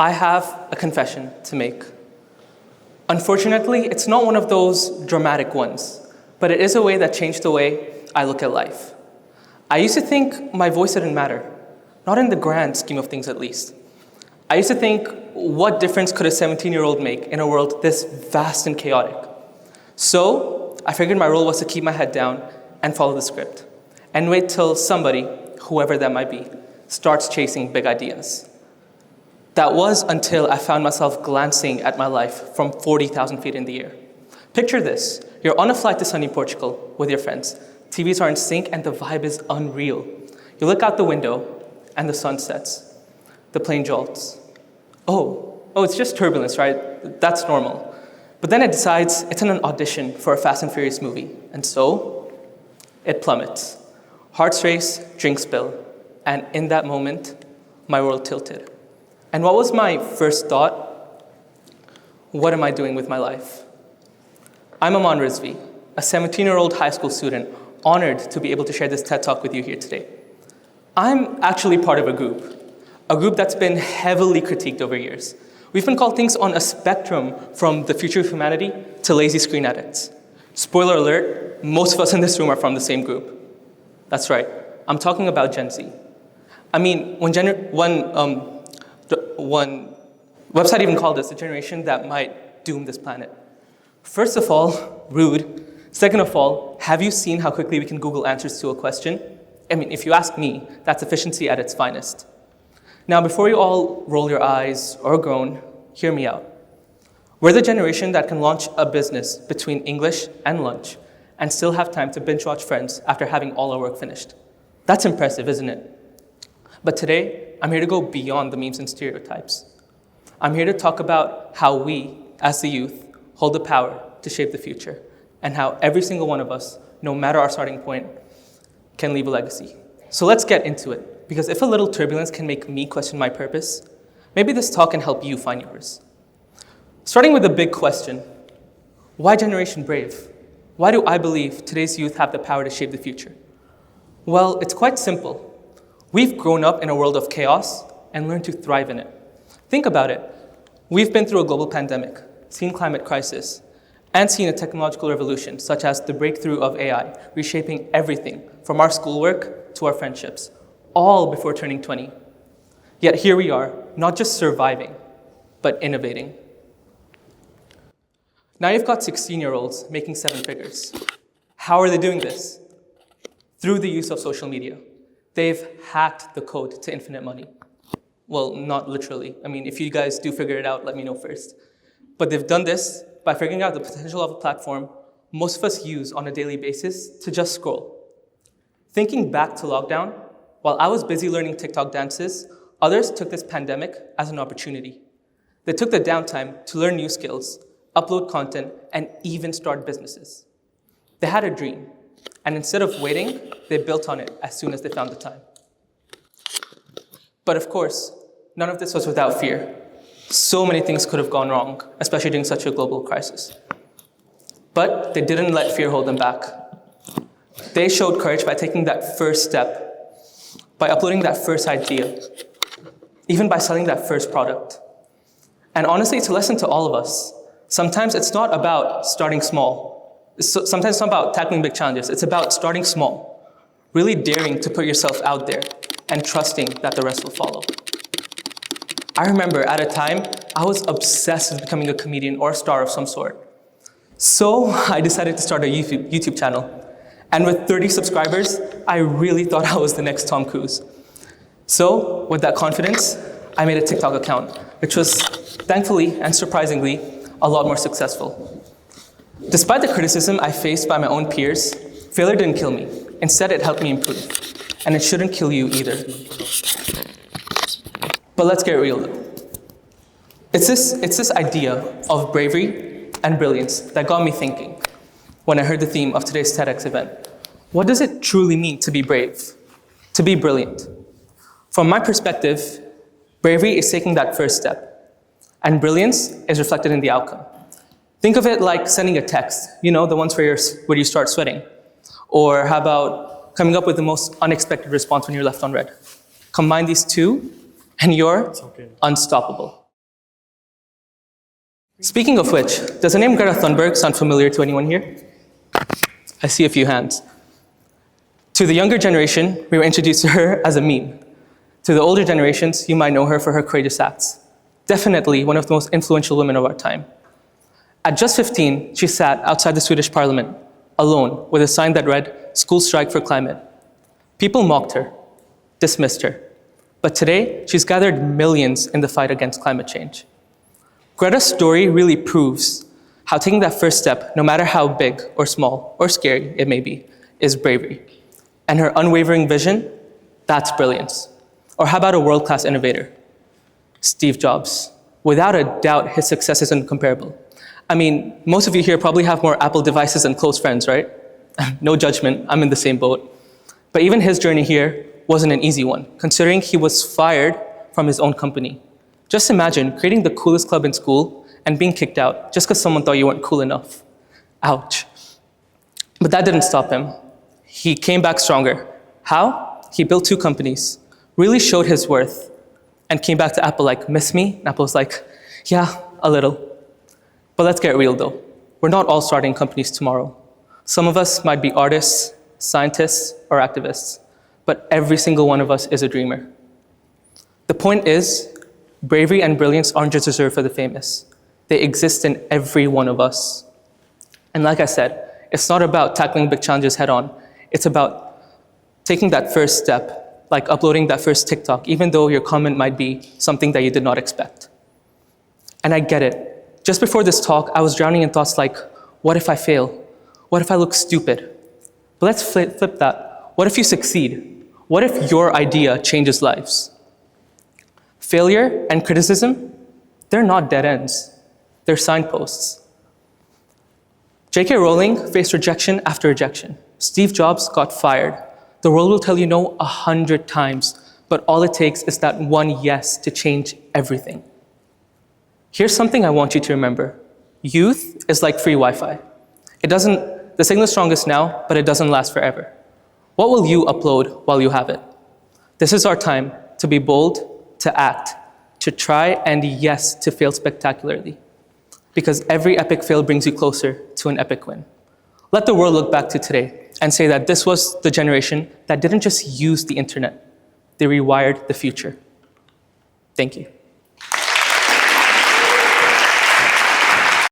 I have a confession to make. Unfortunately, it's not one of those dramatic ones, but it is a way that changed the way I look at life. I used to think my voice didn't matter, not in the grand scheme of things at least. I used to think, what difference could a 17-year-old make in a world this vast and chaotic? So I figured my role was to keep my head down and follow the script, and wait till somebody, whoever that might be, starts chasing big ideas. That was until I found myself glancing at my life from 40,000 feet in the air. Picture this. You're on a flight to sunny Portugal with your friends. TVs are in sync and the vibe is unreal. You look out the window and the sun sets. The plane jolts. Oh, it's just turbulence, right? That's normal. But then it decides it's in an audition for a Fast and Furious movie. And so it plummets. Hearts race, drinks spill. And in that moment, my world tilted. And what was my first thought? What am I doing with my life? I'm Aman Rizvi, a 17-year-old high school student, honored to be able to share this TED Talk with you here today. I'm actually part of a group that's been heavily critiqued over years. We've been called things on a spectrum from the future of humanity to lazy screen addicts. Spoiler alert, most of us in this room are from the same group. That's right, I'm talking about Gen Z. I mean, one website even called us the generation that might doom this planet. First of all, rude. Second of all, have you seen how quickly we can Google answers to a question? I mean, if you ask me, that's efficiency at its finest. Now, before you all roll your eyes or groan, hear me out. We're the generation that can launch a business between English and lunch and still have time to binge watch Friends after having all our work finished. That's impressive, isn't it? But today, I'm here to go beyond the memes and stereotypes. I'm here to talk about how we, as the youth, hold the power to shape the future, and how every single one of us, no matter our starting point, can leave a legacy. So let's get into it, because if a little turbulence can make me question my purpose, maybe this talk can help you find yours. Starting with the big question, why Generation Brave? Why do I believe today's youth have the power to shape the future? Well, it's quite simple. We've grown up in a world of chaos and learned to thrive in it. Think about it. We've been through a global pandemic, seen climate crisis, and seen a technological revolution, such as the breakthrough of AI, reshaping everything from our schoolwork to our friendships, all before turning 20. Yet here we are, not just surviving, but innovating. Now you've got 16-year-olds making 7 figures. How are they doing this? Through the use of social media. They've hacked the code to infinite money. Well, not literally. I mean, if you guys do figure it out, let me know first. But they've done this by figuring out the potential of a platform most of us use on a daily basis to just scroll. Thinking back to lockdown, while I was busy learning TikTok dances, others took this pandemic as an opportunity. They took the downtime to learn new skills, upload content, and even start businesses. They had a dream, and instead of waiting, they built on it as soon as they found the time. But of course, none of this was without fear. So many things could have gone wrong, especially during such a global crisis. But they didn't let fear hold them back. They showed courage by taking that first step, by uploading that first idea, even by selling that first product. And honestly, it's a lesson to all of us. Sometimes it's not about starting small. Sometimes it's not about tackling big challenges. It's about starting small, really daring to put yourself out there and trusting that the rest will follow. I remember at a time, I was obsessed with becoming a comedian or a star of some sort. So I decided to start a YouTube channel. And with 30 subscribers, I really thought I was the next Tom Cruise. So with that confidence, I made a TikTok account, which was thankfully and surprisingly a lot more successful. Despite the criticism I faced by my own peers, failure didn't kill me. Instead, it helped me improve. And it shouldn't kill you either. But let's get real though. It's this idea of bravery and brilliance that got me thinking when I heard the theme of today's TEDx event. What does it truly mean to be brave? To be brilliant? From my perspective, bravery is taking that first step, and brilliance is reflected in the outcome. Think of it like sending a text, the ones where you start sweating. Or how about coming up with the most unexpected response when you're left on red? Combine these two, and you're unstoppable. Speaking of which, does the name Greta Thunberg sound familiar to anyone here? I see a few hands. To the younger generation, we were introduced to her as a meme. To the older generations, you might know her for her courageous acts. Definitely one of the most influential women of our time. At just 15, she sat outside the Swedish parliament, alone, with a sign that read, "School strike for climate." People mocked her, dismissed her. But today, she's gathered millions in the fight against climate change. Greta's story really proves how taking that first step, no matter how big or small or scary it may be, is bravery. And her unwavering vision, that's brilliance. Or how about a world-class innovator? Steve Jobs. Without a doubt, his success is incomparable. I mean, most of you here probably have more Apple devices than close friends, right? No judgment, I'm in the same boat. But even his journey here wasn't an easy one, considering he was fired from his own company. Just imagine creating the coolest club in school and being kicked out just because someone thought you weren't cool enough. Ouch. But that didn't stop him. He came back stronger. How? He built 2 companies, really showed his worth, and came back to Apple like, "Miss me?" And Apple was like, "Yeah, a little." But let's get real though. We're not all starting companies tomorrow. Some of us might be artists, scientists, or activists, but every single one of us is a dreamer. The point is, bravery and brilliance aren't just reserved for the famous. They exist in every one of us. And like I said, it's not about tackling big challenges head on. It's about taking that first step, like uploading that first TikTok, even though your comment might be something that you did not expect. And I get it. Just before this talk, I was drowning in thoughts like, what if I fail? What if I look stupid? But let's flip that. What if you succeed? What if your idea changes lives? Failure and criticism, they're not dead ends. They're signposts. J.K. Rowling faced rejection after rejection. Steve Jobs got fired. The world will tell you no 100 times, but all it takes is that one yes to change everything. Here's something I want you to remember. Youth is like free Wi-Fi. The signal's strongest now, but it doesn't last forever. What will you upload while you have it? This is our time to be bold, to act, to try, and yes, to fail spectacularly. Because every epic fail brings you closer to an epic win. Let the world look back to today and say that this was the generation that didn't just use the internet, they rewired the future. Thank you.